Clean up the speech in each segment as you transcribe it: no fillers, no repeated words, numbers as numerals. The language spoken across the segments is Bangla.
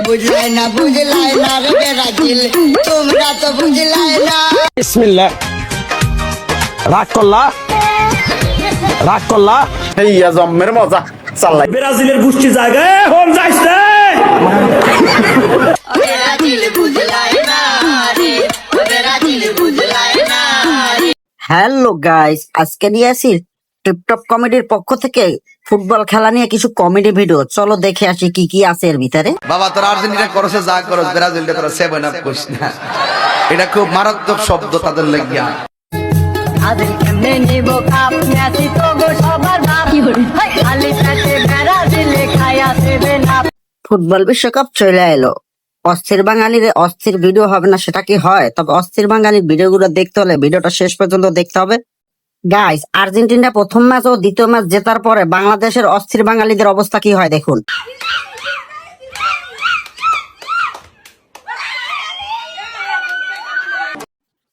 বুঝলাই না রে ব্রাজিল, তোমরা তো বুঝলাই না। বিসমিল্লাহ। রাগ করলা এই জম্মের মজা চাল্লাই ব্রাজিলের গোষ্ঠী জায়গায় হোম যাইছে। ব্রাজিল বুঝলাই না রে, ব্রাজিল বুঝলাই না। হ্যালো গাইস, আজকে নিয়ে আসি টিপটপ কমেডির পক্ষ থেকে ফুটবল খেলা নিয়ে কিছু কমেডি ভিডিও। চলো দেখে আসি কি কি আছে এর ভিতরে। বাবা তোর আর্জেন্টিনা করছে যা করছ, ব্রাজিলটা তোরা 7 আপ করিস না। এটা খুব মারাত্মক শব্দ তাদের লাগিয়া। আজ কেমনে নিব কাপ, মেসি তো গো সবার বাপ। খালি পেটে ব্রাজিলে খায়া দেবে না। ফুটবল বিশ্বকাপ চলে এলো, অস্থির বাঙালির অস্থির ভিডিও হবে না সেটা কি হয়? তবে অস্থির বাঙালির ভিডিওগুলো দেখতে হলে ভিডিওটা শেষ পর্যন্ত দেখতে হবে। গাইস, আর্জেন্টিনা প্রথম ম্যাচ ও দ্বিতীয় ম্যাচ জেতার পরে বাংলাদেশের অস্থির বাঙালিদের অবস্থা কি হয় দেখুন।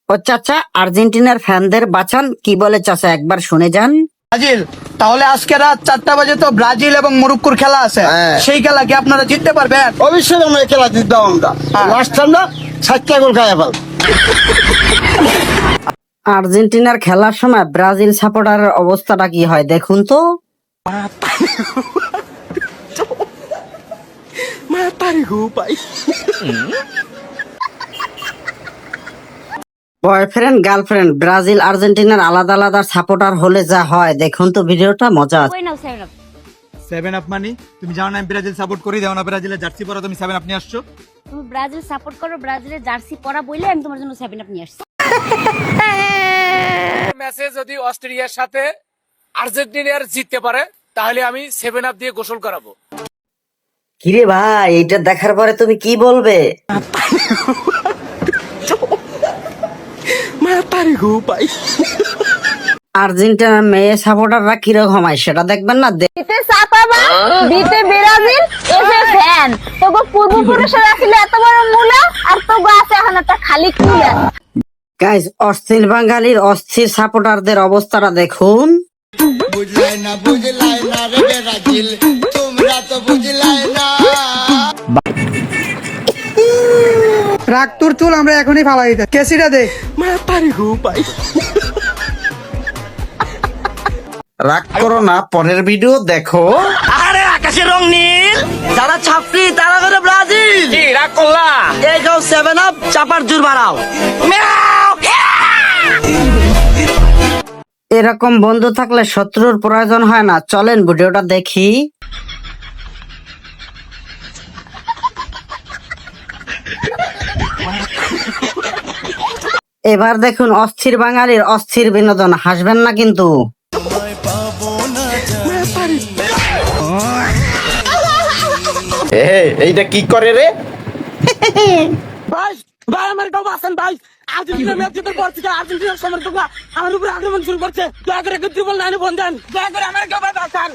ও চাচা, আর্জেন্টিনার ফ্যানদের বাঁচান, কি বলে চাচা একবার শুনে যান। ব্রাজিল, তাহলে আজকে রাত 4টা বাজে তো ব্রাজিল এবং মরক্কোর খেলা আছে। সেই খেলা কি আপনারা জিততে পারবেন? অবশ্যই আমরা খেলা জিতবো। আমরা লাস্ট টাইম 7টা গোল খাইয়া ফেল। আর্জেন্টিনার খেলার সময় ব্রাজিল সাপোর্টারের অবস্থাটা কি হয় দেখুন তো। বয়ফ্রেন্ড গার্লফ্রেন্ড ব্রাজিল আর্জেন্টিনার আলাদা আলাদা সাপোর্টার হলে যা হয় দেখুন তো, ভিডিওটা মজা আছে। 7 আপ মানে তুমি জানো না আমি ব্রাজিল সাপোর্ট করি, দাও না ব্রাজিলের জার্সি পরা, তুমি 7 আপ নিয়ে আসছো। তুমি ব্রাজিল সাপোর্ট করো, ব্রাজিলের জার্সি পরা বইলে আমি তোমার জন্য 7 আপ নিয়ে আসছি। ম্যাচে যদি অস্ট্রেলিয়ার সাথে আর্জেন্টিনার জিততে পারে তাহলে আমি 7 আপ দিয়ে গোসল করাবো। কিরে ভাই, এটা দেখার পরে তুমি কি বলবে? আর্জেন্টিনার মেয়ে সাপোর্টাররা কিরকম হয় সেটা দেখবেন না? দিতে সাপাবা, দিতে ব্রাজিল, এসে ফ্যান। তোগো পূর্বপুরুষের আসলে এত বড় মূলা, আর তোগো আছে এখন একটা খালি কুলা। গাইস, অস্থির বাঙালির অস্থির সাপোর্টারদের অবস্থাটা দেখুন। বুঝলাই না রে ব্রাজিল, তোমরা তো বুঝলাই না। রাগ তোর চুল আমরা এখনই ফালাই দিতে। কেসিটা দে। রাগ করো না, পরের ভিডিও দেখো। আরে আকাশের রং নীল, যারা ছাপড়ি তারা করে ব্রাজিল। কি রাগ করলা? এই গাও 7 আপ চাপার জোর বাড়াও। এরকম বন্ধু থাকলে শত্রুর প্রয়োজন হয় না। চলেন ভিডিওটা দেখি। এবার দেখুন অস্থির বাঙালির অস্থির বিনোদন, হাসবেন না কিন্তু। এইটা কি করে রে? ভাই ভাই আমার কাউ বাসেন ভাই। আর্জেন্টিনা ম্যাচ জিতার পর থেকে আর্জেন্টিনার সমর্থকরা আমার উপরে আক্রমণ শুরু করছে। দয়া করে ট্রিপল 9 ফোন দেন, দয়া করে আমার কেউ বাঁচান।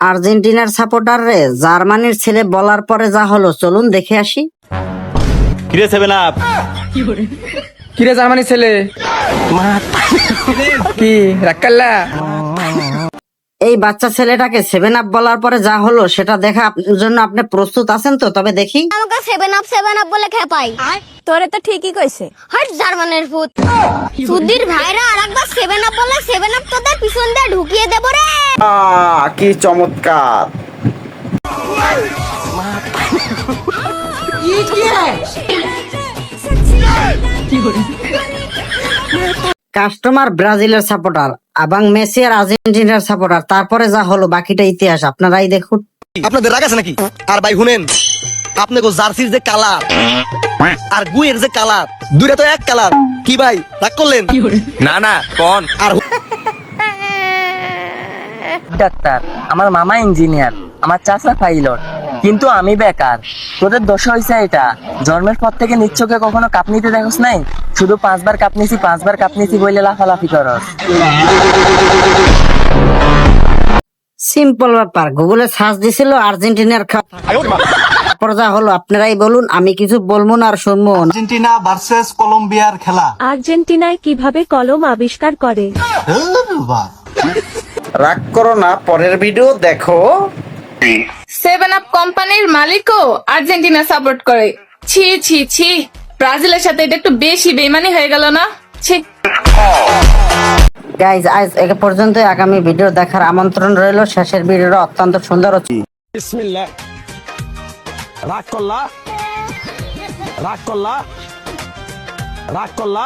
আর্জেন্টিনার সাপোর্টার রে জার্মানির ছেলে বলার পরে যা হলো চলুন দেখে আসি। কিরে 7 আপ, কিরে জার্মানি ছেলে কি রাক্কাল্লা? এই বাচ্চা ছেলেটাকে 7 আপ বলার পরে যা হলো সেটা দেখা জন্য আপনি প্রস্তুত আছেন তো? তবে দেখি। আমাকে 7 আপ বলে খেপাই। তোরে তো ঠিকই কইছে। হাট জার্মানের ভূত। সুধীর ভাইরা আরেকবার 7 আপ বলে 7 আপ তোদের পিছন দিয়ে ঢুকিয়ে দেব রে। কি চমৎকার। কাস্টমার ব্রাজিলের সাপোর্টার এবং মেসি আর আর্জেন্টিনার সাপোর্টার, তারপরে যা হলো বাকিটা ইতিহাস, আপনারাই দেখুন। আপনাদের রাগ আছে নাকি? আর ভাই শুনেন, আপনাকে জার্সির যে কালার আর গুয়ের যে কালার, দুইটা তো এক কালার। কি ভাই রাগ করলেন? না না কোন আর ডাক্তার, আমার মামা ইঞ্জিনিয়ার, আমার চাচা পাইলট, কিন্তু আমি বেকার। তোদের দোষ হয়েছে এটা, জন্মের পর থেকে নিচ্ছকে কখনো কাপ নিতে দেখোস নাই? শুধু 5 বার কাপ নিছি বইলে লাফালাফি করস। সিম্পল ব্যাপার, গুগলে সার্চ দিছিল আর্জেন্টিনার তারপর যা হলো আপনারাই বলুন, আমি কিছু বলবো না আর শুনবো না। আর্জেন্টিনা ভার্সেস কলম্বিয়ার খেলা। আর্জেন্টিনায় কিভাবে কলম আবিষ্কার করে? রাগ করো না, পরের ভিডিও দেখো। সেভেন আপ কোম্পানির মালিকও আর্জেন্টিনা সাপোর্ট করে। ছি ছি ছি, ব্রাজিলের সাথে এটা একটু বেশি বেইমানি হয়ে গেল না? ছি। গাইজ আজ এ পর্যন্ত, আগামী ভিডিও দেখার আমন্ত্রণ রইল। শেষের ভিডিওটা অত্যন্ত সুন্দর হচ্ছে। বিসমিল্লাহ। রাগ করলা, রাগ করলা, রাগ করলা।